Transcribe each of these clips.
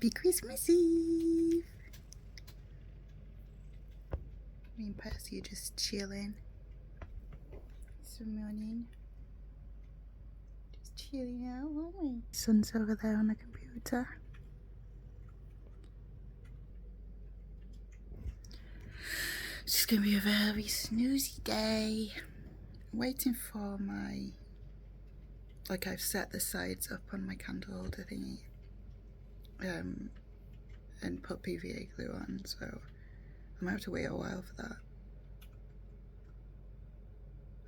Happy Christmas Eve! Me and Percy are just chilling. This morning. Just chilling out, aren't we? Son's over there on the computer. It's just gonna be a very snoozy day. I'm waiting for my, like, I've set the sides up on my candle holder thingy, and put PVA glue on, so I might have to wait a while for that.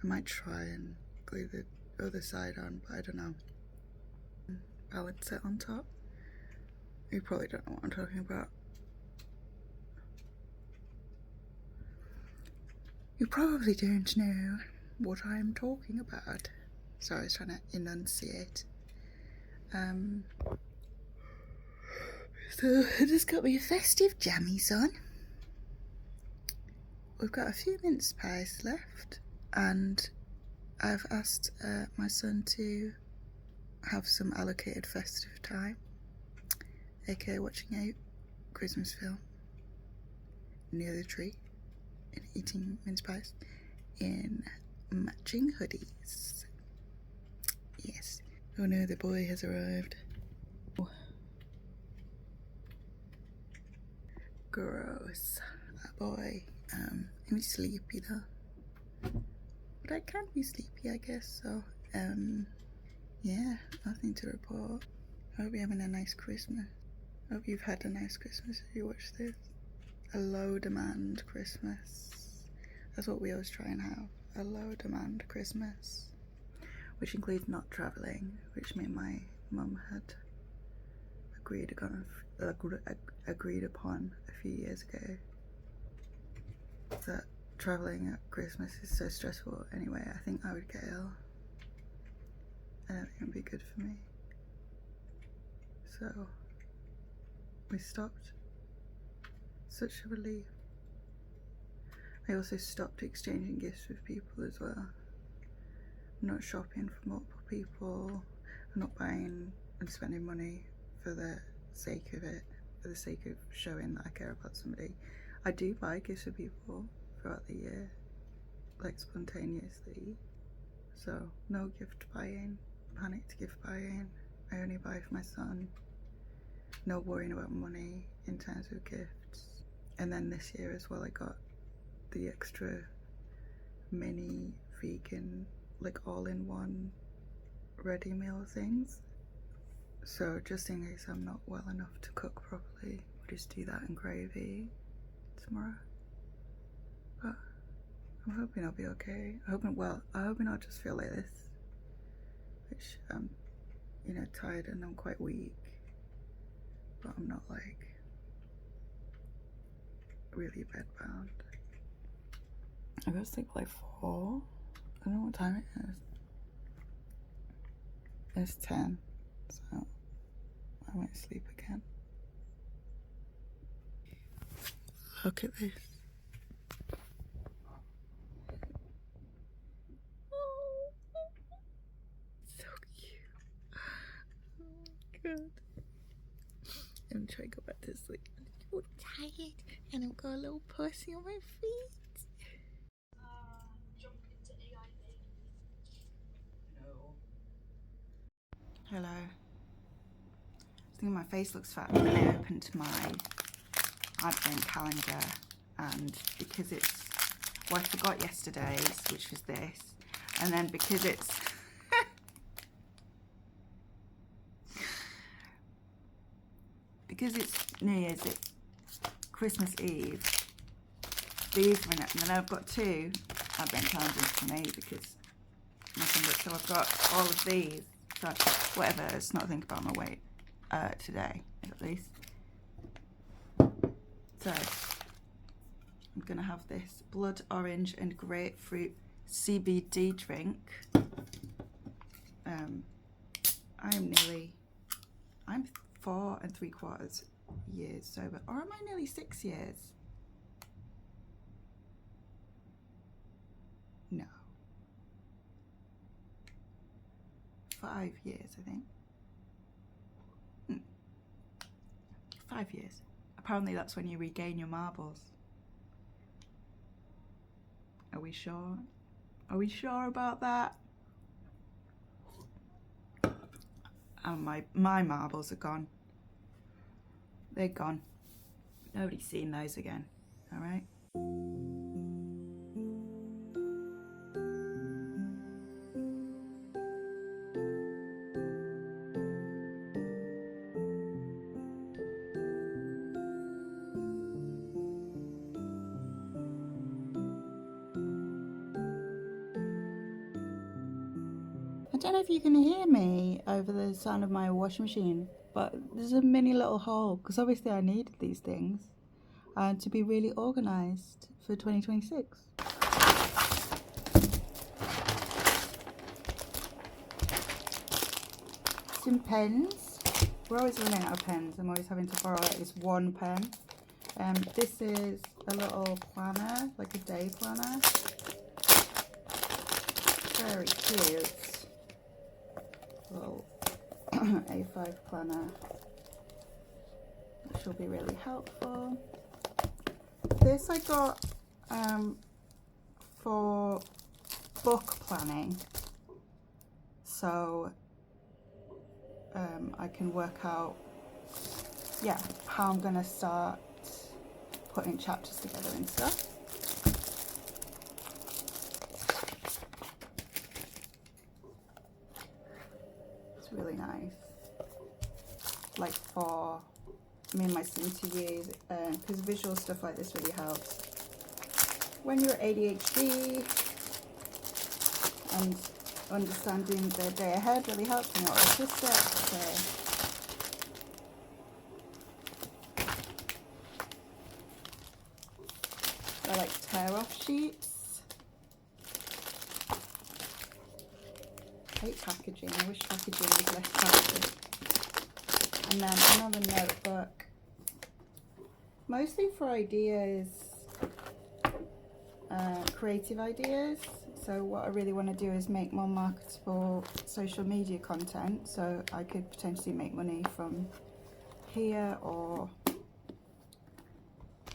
I might try and glue the other side on, but I don't know. Balance it on top. You probably don't know what I'm talking about. You probably don't know what I'm talking about. Sorry, I was trying to enunciate. So I just got me a festive jammies on. We've got a few mince pies left, and I've asked my son to have some allocated festive time, aka watching a Christmas film near the tree and eating mince pies in matching hoodies. Yes. Oh no, the boy has arrived. Oh. Gross. That boy. I'm sleepy though. But I can be sleepy, I guess, so yeah, nothing to report. I hope you're having a nice Christmas. I hope you've had a nice Christmas if you watch this. A low demand Christmas. That's what we always try and have. A low demand Christmas. Which includes not travelling, which me and my mum had agreed upon a few years ago. That travelling at Christmas is so stressful anyway. I think I would get ill. I don't think it would be good for me. So we stopped. Such a relief. I also stopped exchanging gifts with people as well. I'm not shopping for multiple people. I'm not buying and spending money for the sake of it, for the sake of showing that I care about somebody. I do buy gifts for people throughout the year, like spontaneously. So no gift buying, panicked gift buying. I only buy for my son. No worrying about money in terms of gifts. And then this year as well, I got the extra mini vegan, like all-in-one ready meal things. So just in case I'm not well enough to cook properly, I'll just do that in gravy tomorrow. But I'm hoping I'll be okay. I'm hoping I'll just feel like this, which I'm, you know, tired and I'm quite weak, but I'm not like really bedbound. I go to sleep like 4. I don't know what time it is. It's 10, so I might sleep again. Look at this. Oh, so cute. Oh my god. I'm trying to go back to sleep. I'm so tired and I've got a little pussy on my feet. Hello. I think my face looks fat when I opened my advent calendar, and because it's, well, I forgot yesterday's, which was this, and then because it's because it's New Year's, it's Christmas Eve, these were in it, and then I've got 2 advent calendars for me because nothing but, so I've got all of these, so whatever, let's not think about my weight today, at least. So I'm gonna have this blood orange and grapefruit CBD drink. I'm 4 3/4 years sober, or am I nearly 6 years? No, 5 years, I think. 5 years. Apparently that's when you regain your marbles. Are we sure? Are we sure about that? And my marbles are gone. They're gone. Nobody's seen those again. All right. I don't know if you can hear me over the sound of my washing machine, but there's a mini little hole because obviously I needed these things to be really organised for 2026. Some pens. We're always running out of pens. I'm always having to borrow at least one pen. This is a little planner, like a day planner. Very cute. Little A5 planner. Which will be really helpful. This I got for book planning. So I can work out, yeah, how I'm gonna start putting chapters together and stuff. It's really nice. Like for me and my son to use, because visual stuff like this really helps. When you're ADHD and understanding the day ahead really helps when you're autistic. So I like tear off sheets. I hate packaging. I wish packaging was less plastic. And then another notebook, mostly for ideas, creative ideas. So what I really want to do is make more marketable social media content, so I could potentially make money from here or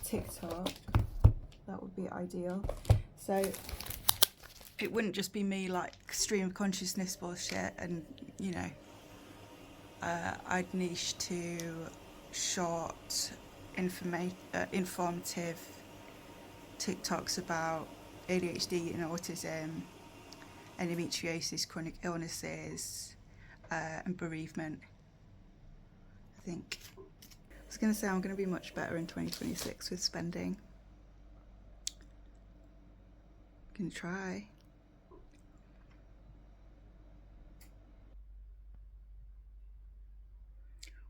TikTok. That would be ideal. So it wouldn't just be me like stream of consciousness bullshit and, you know, I'd niche to short, informative TikToks about ADHD and autism, endometriosis, chronic illnesses, and bereavement. I think I was going to say I'm going to be much better in 2026 with spending. Can try.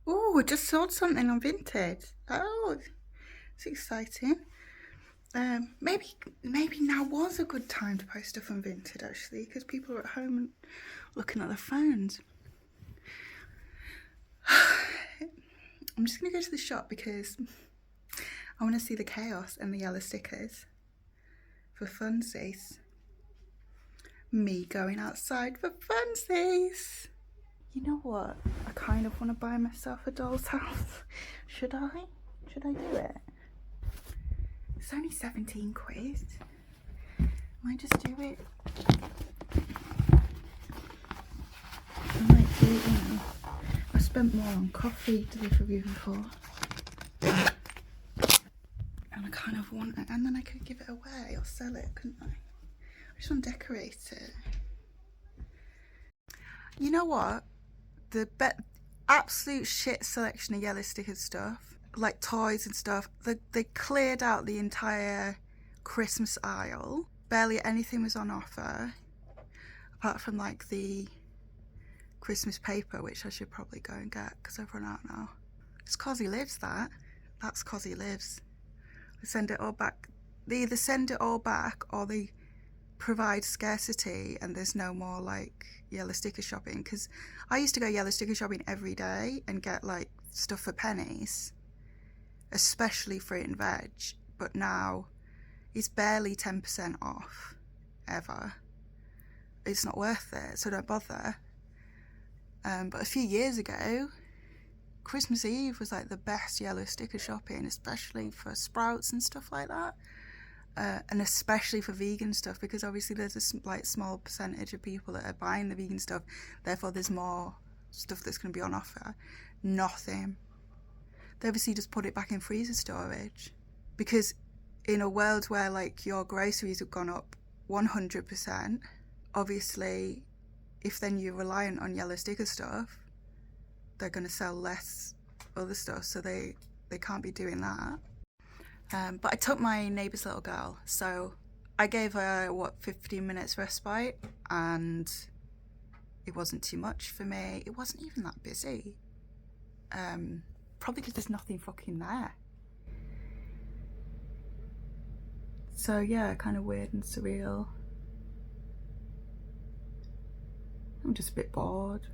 Oh, I just sold something on Vinted. Oh, it's exciting. Maybe now was a good time to post stuff on Vinted actually, because people are at home and looking at their phones. I'm just gonna go to the shop because I want to see the chaos and the yellow stickers for funsies. Me going outside for funsies. You know what? I kind of want to buy myself a doll's house. Should I? Should I do it? It's only 17 quid. Might just do it. I might do it, you know. I spent more on coffee delivery before. And I kind of want it. And then I could give it away or sell it, couldn't I? I just want to decorate it. You know what? The absolute shit selection of yellow sticker stuff, like toys and stuff, they cleared out the entire Christmas aisle. Barely anything was on offer, apart from like the Christmas paper, which I should probably go and get because I've run out now. It's Cosy Lives, that's Cosy Lives. They send it all back. They either send it all back or they provide scarcity and there's no more like yellow sticker shopping, because I used to go yellow sticker shopping every day and get like stuff for pennies, especially fruit and veg, but now it's barely 10% off ever. It's not worth it, so don't bother. But a few years ago, Christmas Eve was like the best yellow sticker shopping, especially for Sprouts and stuff like that. And especially for vegan stuff, because obviously there's a like small percentage of people that are buying the vegan stuff, therefore there's more stuff that's going to be on offer. Nothing. They obviously just put it back in freezer storage, because in a world where like your groceries have gone up 100%, obviously if then you're reliant on yellow sticker stuff, they're going to sell less other stuff, so they can't be doing that. But I took my neighbour's little girl, so I gave her, 15 minutes respite, and it wasn't too much for me. It wasn't even that busy. Probably because there's nothing fucking there. So yeah, kind of weird and surreal. I'm just a bit bored.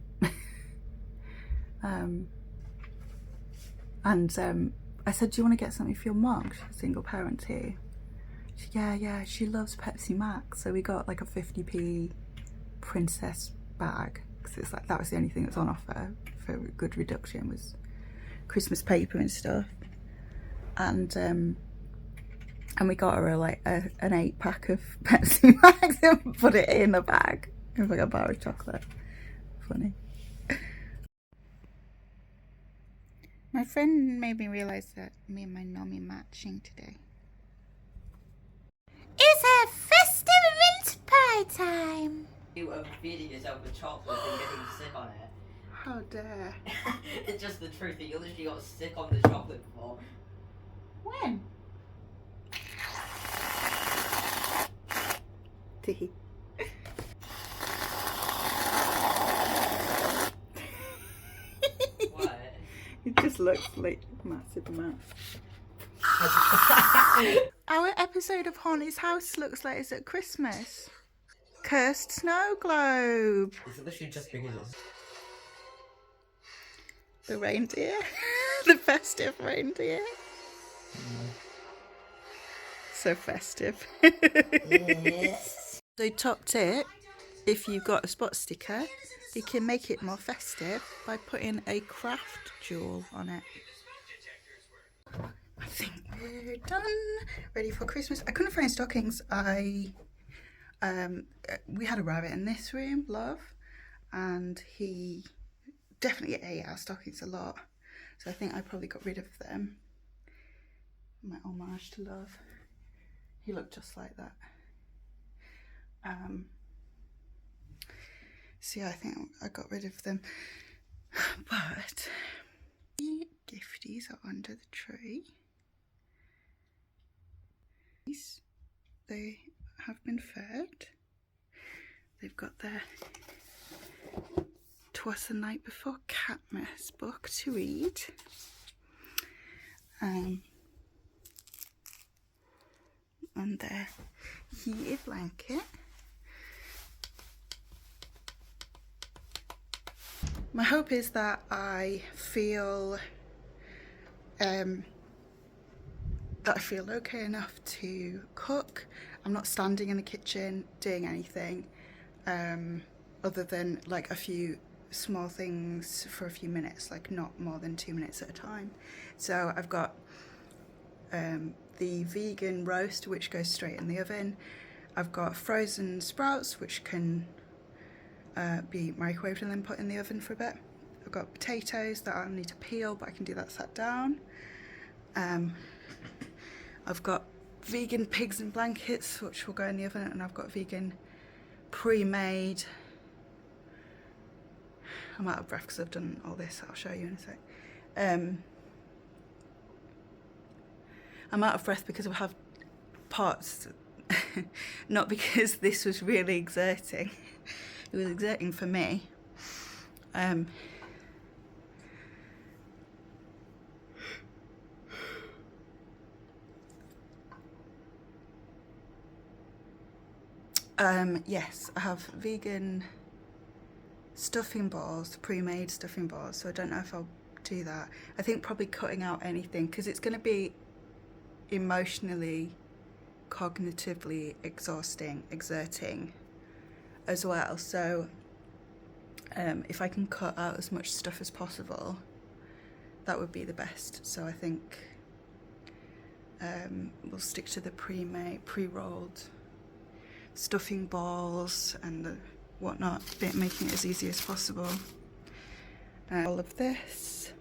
I said, do you want to get something for your mum? She's a single parent here. She said, yeah, she loves Pepsi Max. So we got like a 50p princess bag, because it's like that was the only thing that was on offer for a good reduction, was Christmas paper and stuff. And we got her like an 8-pack of Pepsi Max and put it in a bag with like a bar of chocolate. Funny. My friend made me realise that me and my mummy matching today. It's a festive mince pie time! You are feeding yourself with chocolate and getting sick on it. How dare. It's just the truth that you literally got sick on the chocolate before. When? Tee. What? It just looks like a massive amount. Our episode of Haunted House looks like it's at Christmas. Cursed snow globe. It's literally just bigger than this. The reindeer. The festive reindeer. So festive. Yes. So top tip, if you've got a spot sticker, you can make it more festive by putting a craft jewel on it. I think we're done. Ready for Christmas. I couldn't find stockings. We had a rabbit in this room, Love, and he definitely ate our stockings a lot. So I think I probably got rid of them. My homage to Love. He looked just like that. So yeah, I think I got rid of them. But the gifties are under the tree. They have been fed. They've got their Twas the Night Before Xmas book to read. And their heated blanket. My hope is that I feel okay enough to cook. I'm not standing in the kitchen doing anything other than like a few small things for a few minutes, like not more than 2 minutes at a time. So I've got the vegan roast, which goes straight in the oven. I've got frozen sprouts, which can be microwaved and then put in the oven for a bit. I've got potatoes that I'll need to peel, but I can do that sat down. I've got vegan pigs in blankets, which will go in the oven, and I've got vegan pre-made. I'm out of breath because I've done all this. I'll show you in a sec. I'm out of breath because I have parts, not because this was really exerting. It was exerting for me. Yes, I have vegan stuffing balls, pre-made stuffing balls, so I don't know if I'll do that. I think probably cutting out anything, because it's going to be emotionally, cognitively exerting as well. So if I can cut out as much stuff as possible, that would be the best. So I think we'll stick to the pre-rolled stuffing balls and the whatnot, making it as easy as possible. All of this,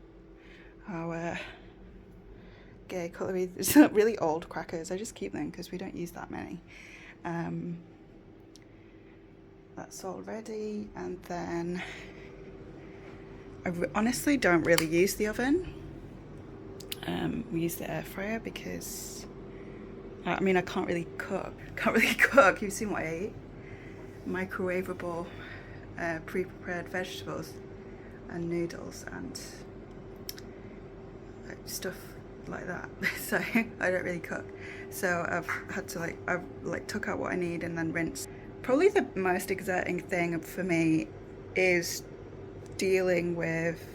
our gay cutlery. It's not really old crackers, I just keep them because we don't use that many. That's all ready, and then I honestly don't really use the oven. We use the air fryer because I mean I can't really cook. You've seen what I eat. Microwavable pre-prepared vegetables and noodles and stuff like that. So I don't really cook, so I've had to I've took out what I need and then rinse. Probably the most exerting thing for me is dealing with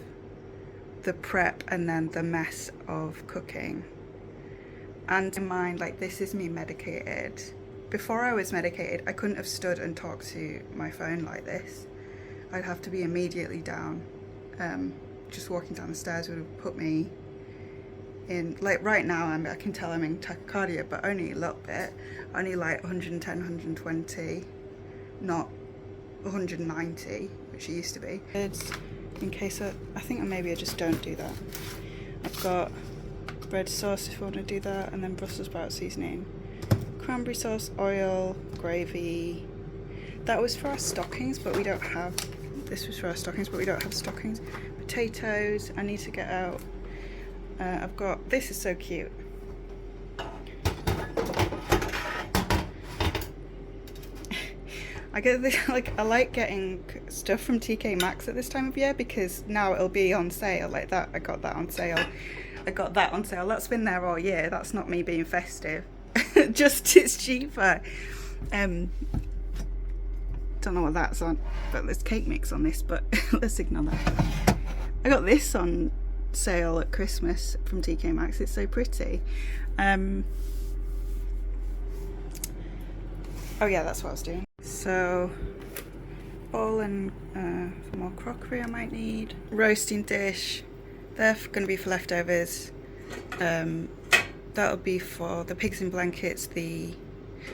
the prep and then the mess of cooking. And in mind, like, this is me medicated. Before I was medicated, I couldn't have stood and talked to my phone like this. I'd have to be immediately down. Just walking down the stairs would have put me in, like right now I can tell I'm in tachycardia, but only a little bit. Only like 110, 120, not 190, which it used to be. In case I think maybe I just don't do that. I've got red sauce if you want to do that, and then Brussels sprout seasoning, cranberry sauce, oil, gravy. That was for our stockings, but we don't have, this was for our stockings, but we don't have stockings. Potatoes, I need to get out. I've got, this is so cute. I get this, like, I like getting stuff from TK Maxx at this time of year because now it'll be on sale like that. I got that on sale. That's been there all year. That's not me being festive. Just it's cheaper. Don't know what that's on, but there's cake mix on this, but let's ignore that. I got this on sale at Christmas from TK Maxx. It's so pretty. Oh yeah, that's what I was doing. So, bowl and some more crockery I might need. Roasting dish. They're going to be for leftovers. That'll be for the pigs in blankets.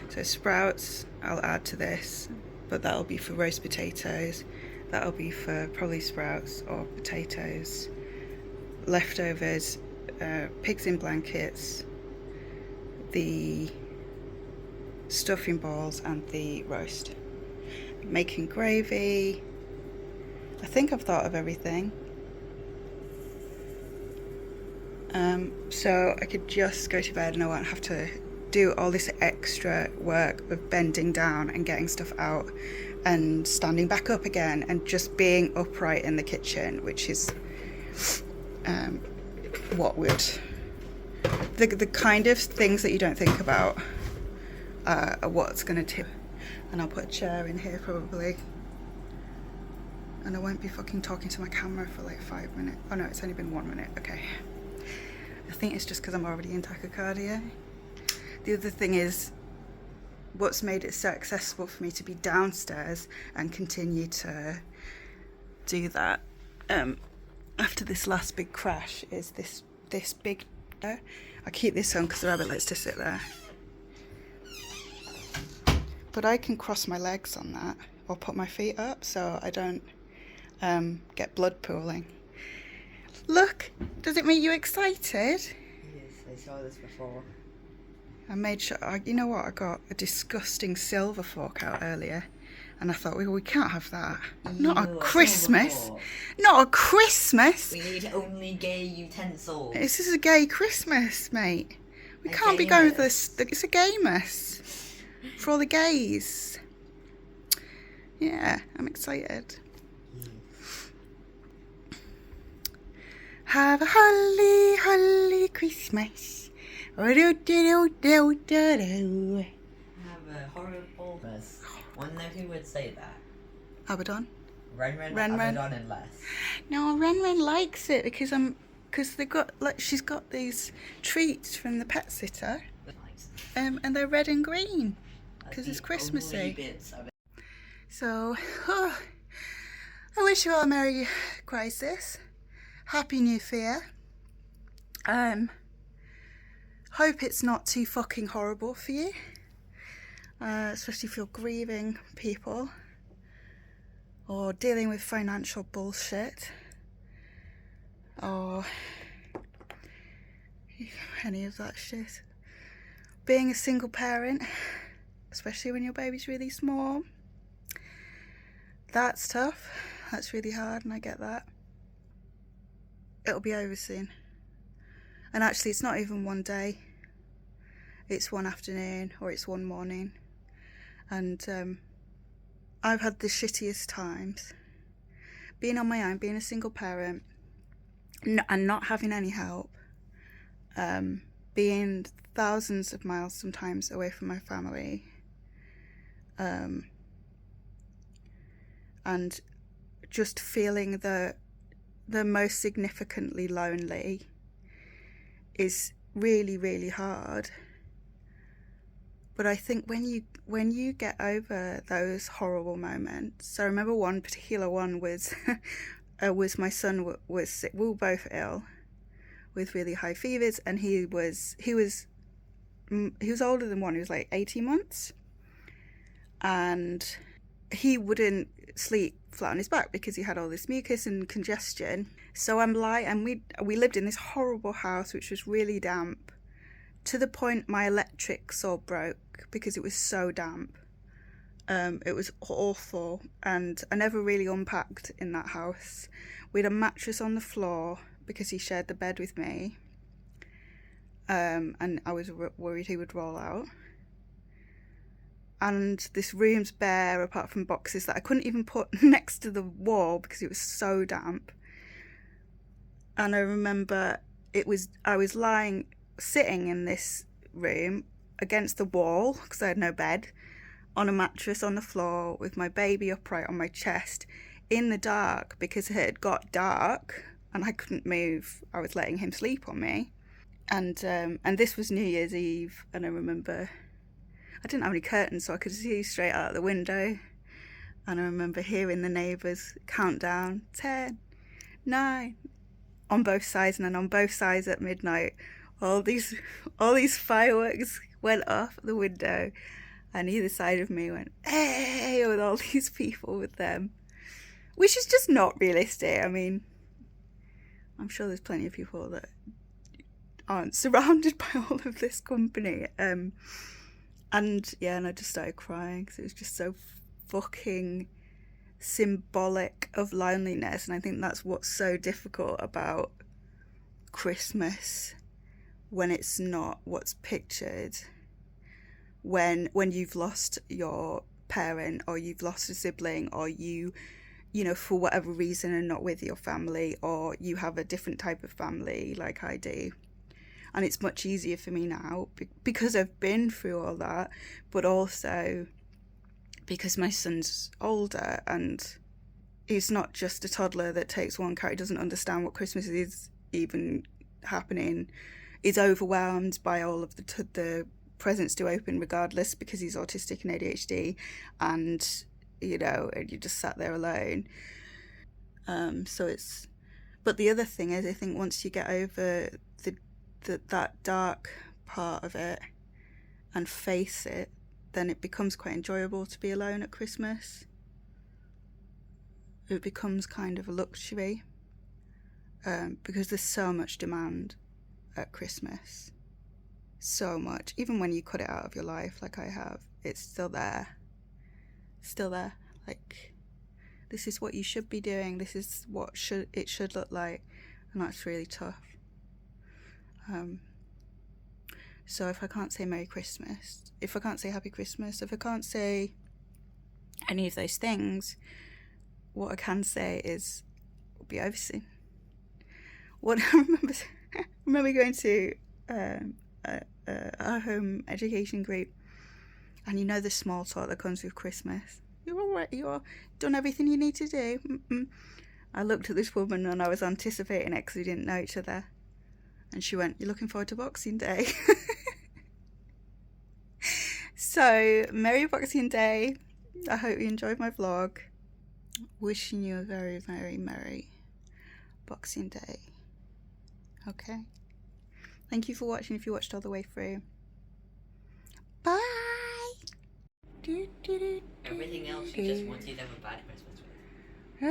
So sprouts I'll add to this, but that'll be for roast potatoes. That'll be for probably sprouts or potatoes. Leftovers, pigs in blankets, the stuffing balls and the roast. Making gravy. I think I've thought of everything. So I could just go to bed and I won't have to do all this extra work of bending down and getting stuff out and standing back up again and just being upright in the kitchen, which is what would the kind of things that you don't think about are what's going to tip. And I'll put a chair in here probably, and I won't be fucking talking to my camera for like 5 minutes. Oh no, it's only been 1 minute. Okay, I think it's just because I'm already in tachycardia. The other thing is, what's made it so accessible for me to be downstairs and continue to do that after this last big crash is this big chair. I keep this on because the rabbit likes to sit there. But I can cross my legs on that or put my feet up so I don't get blood pooling. Look, does it make you excited? Yes, I saw this before. I made sure, you know what, I got a disgusting silver fork out earlier and I thought, we can't have that. Not at Christmas. Not at Christmas. We need only gay utensils. This is a gay Christmas, mate. We can't be going with this. It's a gay mess. For all the gays. Yeah, I'm excited. Have a holly, holly Christmas. Have a horrible mess. Wonder who would say that. Abaddon. Ren, Abaddon and less. No, Ren likes it because they got, like, she's got these treats from the pet sitter. Nice. And they're red and green because it's Christmassy. So, I wish you all a Merry Crisis, Happy New Year, Hope it's not too fucking horrible for you, especially if you're grieving people or dealing with financial bullshit or any of that shit. Being a single parent, especially when your baby's really small, that's tough. That's really hard, and I get that. It'll be over soon. And actually, it's not even one day. It's one afternoon, or it's one morning. And I've had the shittiest times. Being on my own, being a single parent, and not having any help. Being thousands of miles sometimes away from my family. And just feeling the most significantly lonely is really, really hard. But I think when you get over those horrible moments, so I remember one particular one was my son was sick. We were both ill with really high fevers, and he was older than one. He was like 18 months, and he wouldn't sleep flat on his back because he had all this mucus and congestion. So I'm lying, and we lived in this horrible house which was really damp, to the point my electrics all broke because it was so damp. It was awful, and I never really unpacked in that house. We had a mattress on the floor because he shared the bed with me, and I was worried he would roll out. And this room's bare apart from boxes that I couldn't even put next to the wall because it was so damp. And I remember I was sitting in this room against the wall because I had no bed, on a mattress on the floor with my baby upright on my chest in the dark because it had got dark and I couldn't move. I was letting him sleep on me. And this was New Year's Eve, and I remember I didn't have any curtains, so I could see straight out the window. And I remember hearing the neighbours count down 10, 9 on both sides, and then on both sides at midnight, all these fireworks went off the window, and either side of me went, hey, with all these people with them, which is just not realistic. I mean, I'm sure there's plenty of people that aren't surrounded by all of this company. And I just started crying because it was just so fucking symbolic of loneliness. And I think that's what's so difficult about Christmas, when it's not what's pictured. When you've lost your parent, or you've lost a sibling, or you know, for whatever reason are not with your family, or you have a different type of family like I do. And it's much easier for me now because I've been through all that, but also because my son's older and he's not just a toddler that takes one carrot, doesn't understand what Christmas is even happening, is overwhelmed by all of the presents to open regardless because he's autistic and ADHD, and you know, and you just sat there alone. But the other thing is, I think once you get over that dark part of it and face it, then it becomes quite enjoyable to be alone at Christmas. It becomes kind of a luxury, because there's so much demand at Christmas. So much. Even when you cut it out of your life like I have, it's still there. Like, this is what you should be doing, this is what it should look like, and that's really tough. So if I can't say Merry Christmas, if I can't say Happy Christmas, if I can't say any of those things, what I can say is it'll be over soon. What I remember going to our home education group, and you know the small talk that comes with Christmas. You're all right, you're done everything you need to do. I looked at this woman and I was anticipating it because we didn't know each other. And she went, "You're looking forward to Boxing Day?" So, Merry Boxing Day. I hope you enjoyed my vlog. Wishing you a very, very merry Boxing Day. Okay? Thank you for watching if you watched all the way through. Bye! Everything else you just wanted to have a bad Christmas with.